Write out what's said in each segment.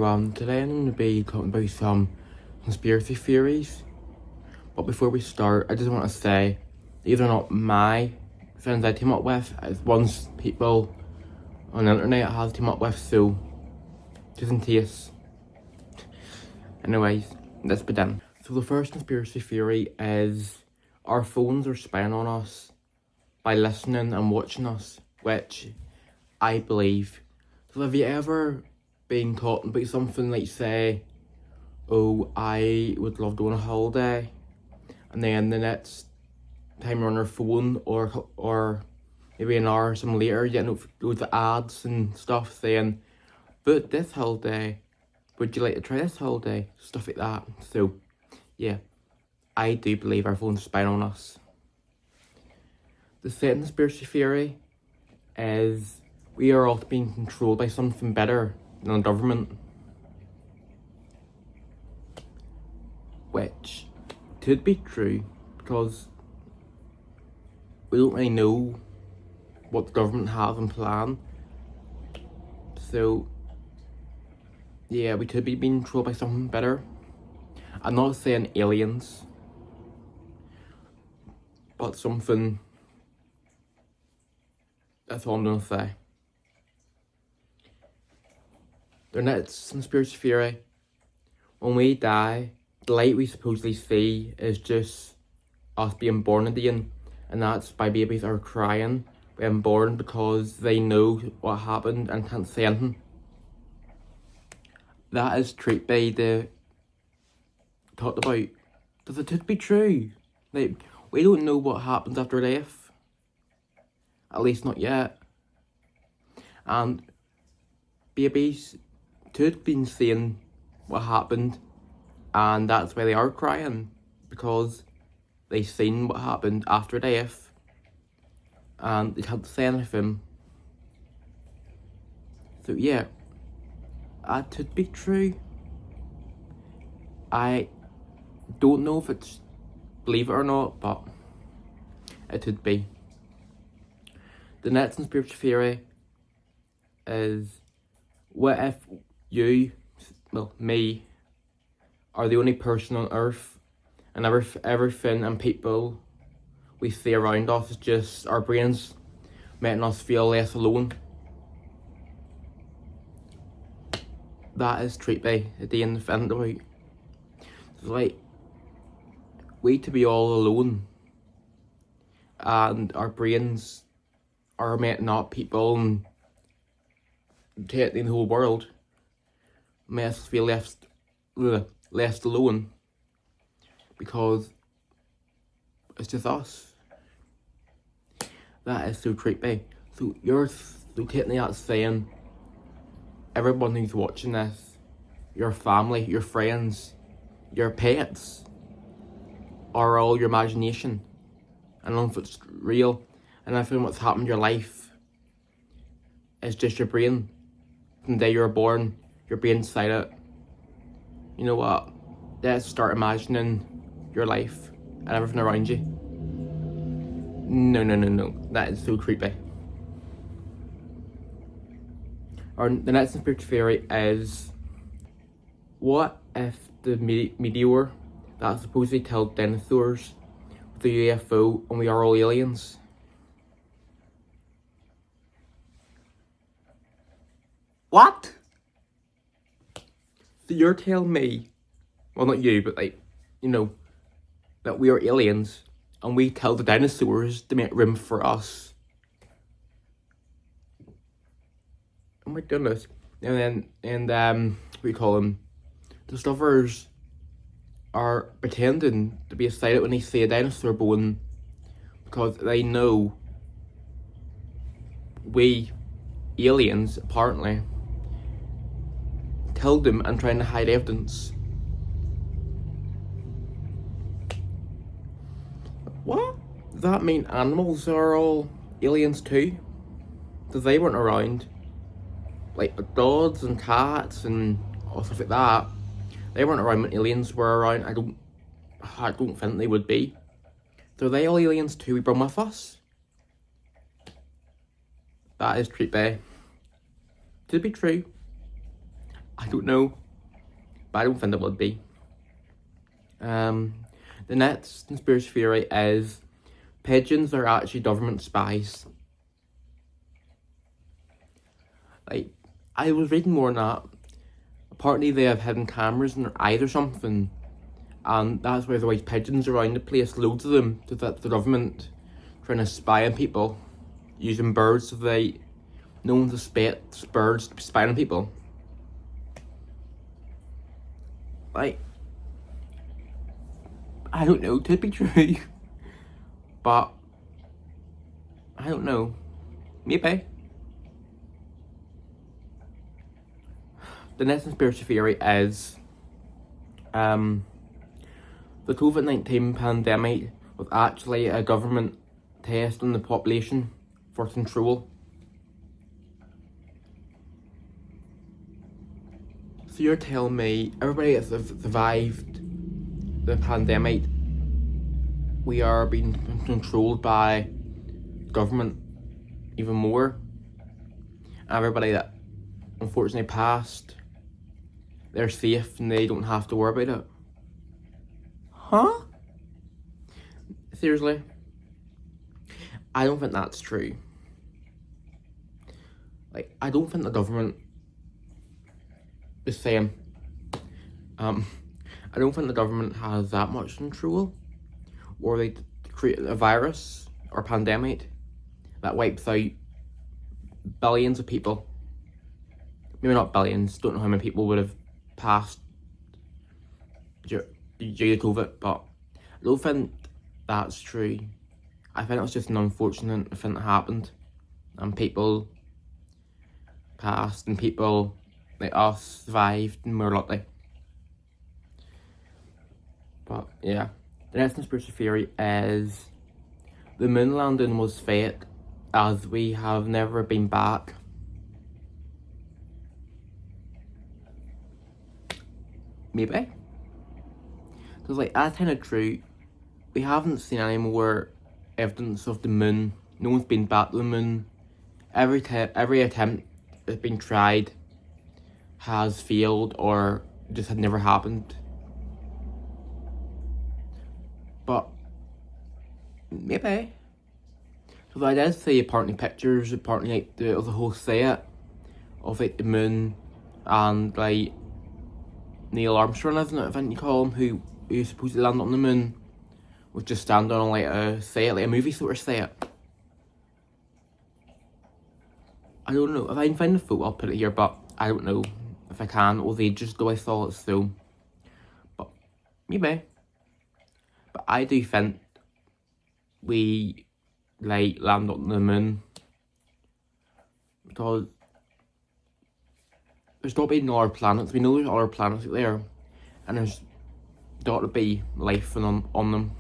Today I'm going to be talking about some conspiracy theories. But before we start, I just want to say these are not my friends I team up with. It's ones people on the internet have teamed up with, so just in case. Anyways, let's begin. So the first conspiracy theory is our phones are spying on us by listening and watching us, which I believe. So have you ever been talking about something like, say, oh, I would love to go on a holiday, and then the next time you're on your phone or maybe an hour or something later, you get loads of ads and stuff saying, but this holiday, would you like to try this holiday? Stuff like that. So, yeah, I do believe our phones are spying on us. The second conspiracy theory is we are all being controlled by something better than the government. Which could be true because we don't really know what the government have in plan. So, yeah, we could be being controlled by something better. I'm not saying aliens, but something. That's all I'm gonna say. The next conspiracy theory: when we die, the light we supposedly see is just us being born again, and that's why babies are crying when born, because they know what happened and can't say anything. That is creepy to talk about, because it could be true. Like, we don't know what happens after death. At least not yet. And babies could be seeing what happened, and that's why they are crying, because they seen what happened after death and they can't say anything. So yeah, that could be true. I don't know if it's believe it or not, but it could be. The next conspiracy theory is, what if you, well, me, are the only person on Earth, and everything and people we see around us is just our brains making us feel less alone? That is creepy at the end of it. It's like, we to be all alone, and our brains are making up people and taking the whole world, make us feel less alone, because it's just us. That is so creepy. So you're taking that saying everyone who's watching this, your family, your friends, your pets, are all your imagination, and none of it's real, and everything what's happened in your life is just your brain. From the day you were born, your brain decided it. You know what? Let's start imagining your life and everything around you. No. That is so creepy. The next conspiracy theory is, what if the meteor that supposedly killed dinosaurs was a UFO and we are all aliens? What? So you're telling me, well, not you, but like, you know, that we are aliens and we tell the dinosaurs to make room for us? Oh my goodness. And what do you call them? The stuffers are pretending to be excited when they see a dinosaur bone, because they know we aliens apparently killed them and trying to hide evidence. What? Does that mean animals are all aliens too? Because they weren't around. Like dogs and cats and all stuff like that. They weren't around when aliens were around. I don't think they would be. So are they all aliens too? We brought with us? That is creepy. Could be true. I don't know, but I don't think it would be. The next conspiracy theory is pigeons are actually government spies. Like, I was reading more on that. Apparently they have hidden cameras in their eyes or something, and that's why there's always pigeons around the place, loads of them, so that the government trying to spy on people, using birds so they no one's suspects birds spying on people. Like, I don't know, could be true, but I don't know, maybe. The next conspiracy theory is the COVID-19 pandemic was actually a government test on the population for control. So you're telling me everybody that's survived the pandemic, we are being controlled by government even more? Everybody that unfortunately passed, they're safe and they don't have to worry about it? Huh? Seriously? I don't think that's true. Like, I don't think the government is saying, I don't think the government has that much control, or they create a virus or pandemic that wipes out billions of people. Maybe not billions, don't know how many people would have passed due to COVID, but I don't think that's true. I think it's just an unfortunate thing that happened, and people passed, and people like us survived, and we're lucky. But yeah, the next conspiracy theory is the moon landing was fake, as we have never been back. Maybe. Because like, that's kind of true. We haven't seen any more evidence of the moon. No one's been back to the moon. Every attempt that's been tried has failed or just had never happened. But maybe. So I did see apparently pictures, apparently like the whole set of like the moon and like Neil Armstrong, isn't it? I think you call him, who was supposed to land on the moon, was just standing on like a set, like a movie sort of set. I don't know if I can find the photo. I'll put it here, but I don't know if I can. It was ages ago I saw it, so. But maybe. But I do think we like land on the moon, because there's got to be no other planets. We know there's other planets out there, and there's got to be life on them.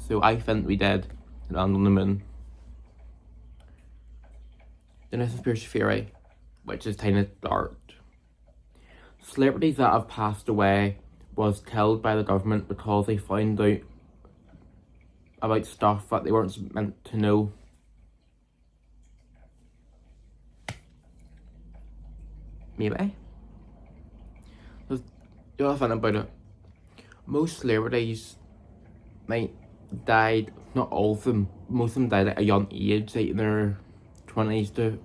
So I think we did land on the moon. The next conspiracy theory, which is kind of dark. Celebrities that have passed away was killed by the government because they found out about stuff that they weren't meant to know. Maybe. The other thing about it, most celebrities died, not all of them, most of them died at a young age, like in their 20s to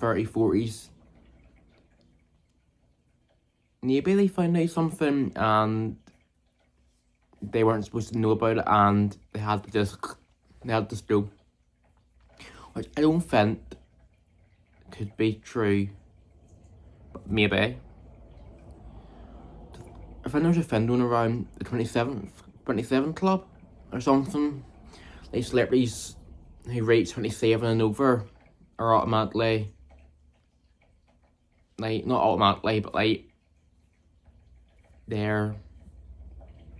30s, 40s. Maybe they found out something and they weren't supposed to know about it, and they had to go. Which I don't think could be true, but maybe. I think there's a thing going around the 27 club or something. Like celebrities who rate 27 and over are automatically, like, not automatically, but like, they're,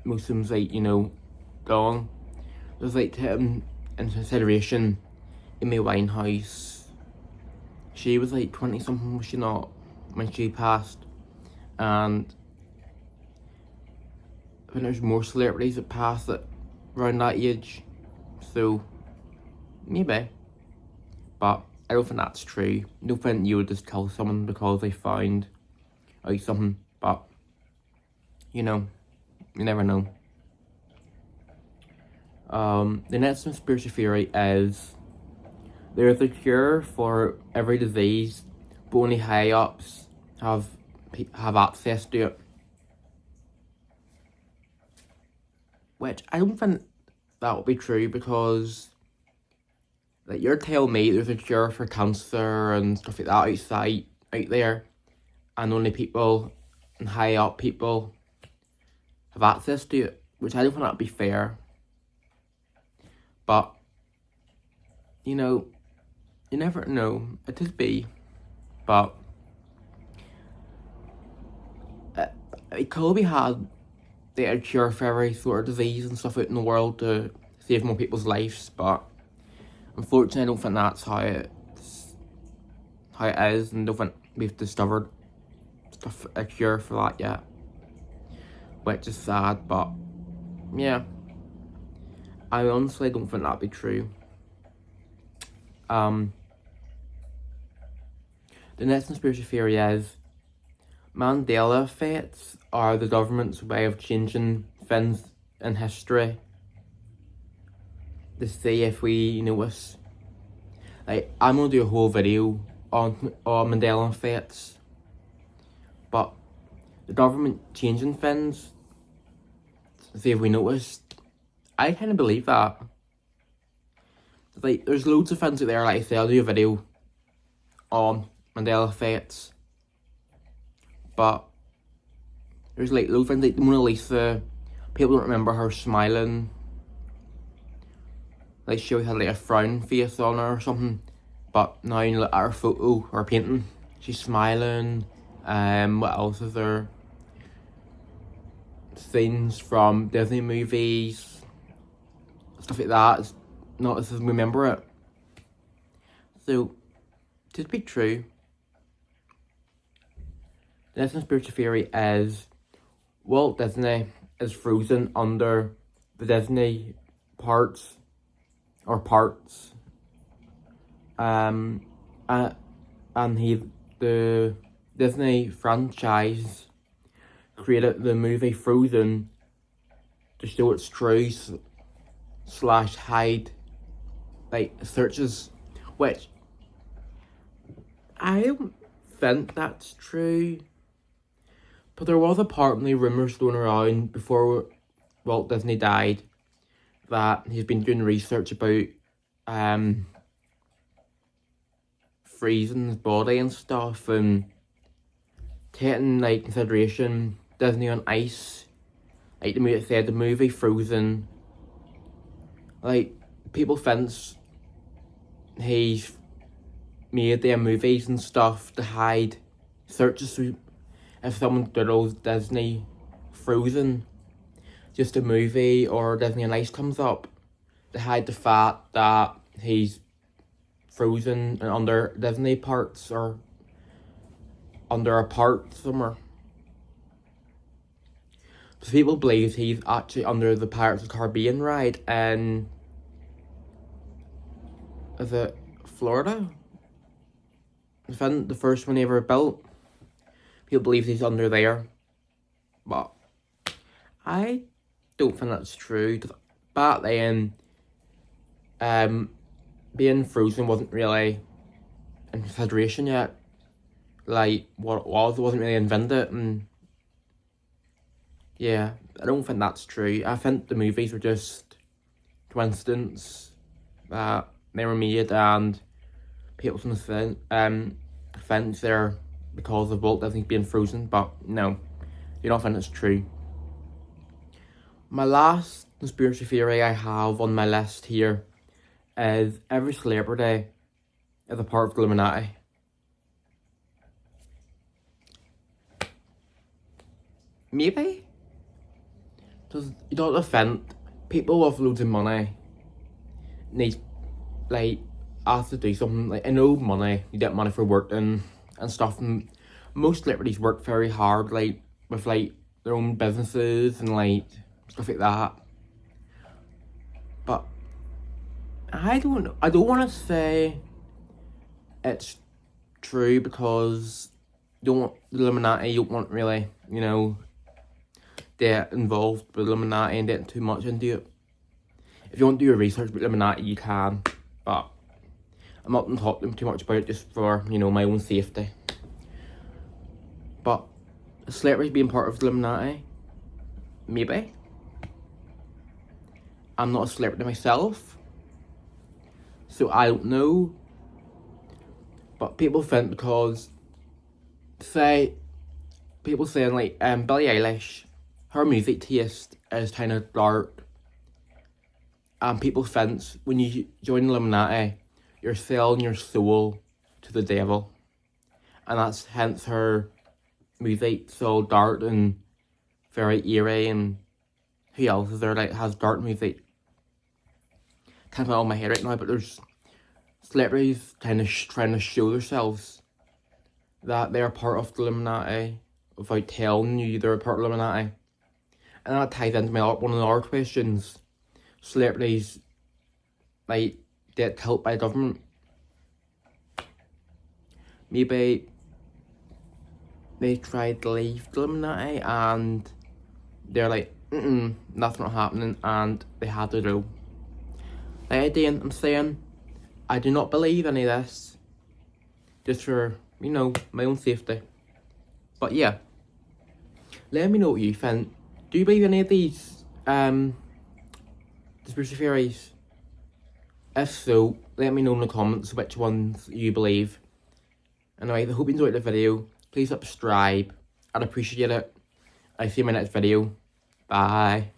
most of them's like, you know, gone. There's like, taking into consideration Amy Winehouse. She was like 20 something, was she not, when she passed? And I think there's more celebrities that passed at around that age, so maybe. But I don't think that's true. I don't think you would just kill someone because they found out something, but you know, you never know. The next conspiracy theory is there's a cure for every disease, but only high ups have access to it. Which I don't think that would be true, because like, you're telling me there's a cure for cancer and stuff like that out there, and only people and high up people have access to it, which I don't think that'd be fair. But you know, you never know. It could be, but it could be had a cure for every sort of disease and stuff out in the world to save more people's lives, but unfortunately I don't think that's how it is, and I don't think we've discovered a cure for that yet, which is sad. But yeah, I honestly don't think that'd be true. The next conspiracy theory is Mandela effects are the government's way of changing things in history to see if we notice. Like, I'm gonna do a whole video on Mandela effects, but the government changing things to see if we notice, I kind of believe that. Like, there's loads of things out there, like I say, I'll do a video on Mandela effects, but there's like loads of things, like the Mona Lisa, people don't remember her smiling, like she always had like a frown face on her or something, but now you look at her photo or painting, she's smiling. What else is there? Scenes from Disney movies, stuff like that, it's not as if we remember it. So, to be true, the next conspiracy theory is Walt Disney is frozen under the Disney parts. And the Disney franchise created the movie Frozen to show its true / hide like searches, which I don't think that's true. But there was apparently rumours going around before Walt Disney died that he's been doing research about freezing his body and stuff, and taking like consideration Disney on Ice, like the movie Frozen. Like, people think he's made their movies and stuff to hide searches. If someone doodles Disney Frozen, just a movie, or Disney on Ice comes up, to hide the fact that he's frozen and under Disney parts, or under a part somewhere. So people believe he's actually under the Pirates of the Caribbean ride in, is it Florida? The first one he ever built. People believe he's under there, but I don't think that's true. Back then, being frozen wasn't really in consideration yet. Like, what it wasn't really invented, and yeah, I don't think that's true. I think the movies were just coincidence that they were made, and people think they're because of Walt Disney being frozen, but no, you don't think it's true. My last conspiracy theory I have on my list here is every celebrity is a part of the Illuminati. Maybe? Because you don't think people with loads of money need, like, have to do something. Like, I know money, you get money for working and stuff, and most celebrities work very hard, like, with, like, their own businesses and, like, stuff like that. But I don't want to say it's true, because don't want the Illuminati, you don't want really, you know, get involved with Illuminati and getting too much into it. If you want to do your research about Illuminati, you can, but I'm not going to talk to them too much about it just for, you know, my own safety. But celebrities being part of the Illuminati, maybe. I'm not a celebrity myself, so I don't know. But people think because, say, people saying like Billie Eilish, her music taste is kind of dark, and people think when you join the Illuminati, you're selling your soul to the devil, and that's hence her music so dark and very eerie. And who else is there like has dark music? Can't put it on my head right now, but there's celebrities kind of trying to show themselves that they're part of the Illuminati without telling you they're a part of the Illuminati. And that ties into one of the other questions. Celebrities like get helped by the government. Maybe they tried to leave the Illuminati and they're like, nothing not happening, and they had to go. Like again, I'm saying, I do not believe any of this, just for, you know, my own safety. But yeah, let me know what you think. Do you believe any of these conspiracy theories? If so, let me know in the comments which ones you believe. Anyway, I hope you enjoyed the video. Please subscribe, I'd appreciate it. I'll see you in my next video. Bye.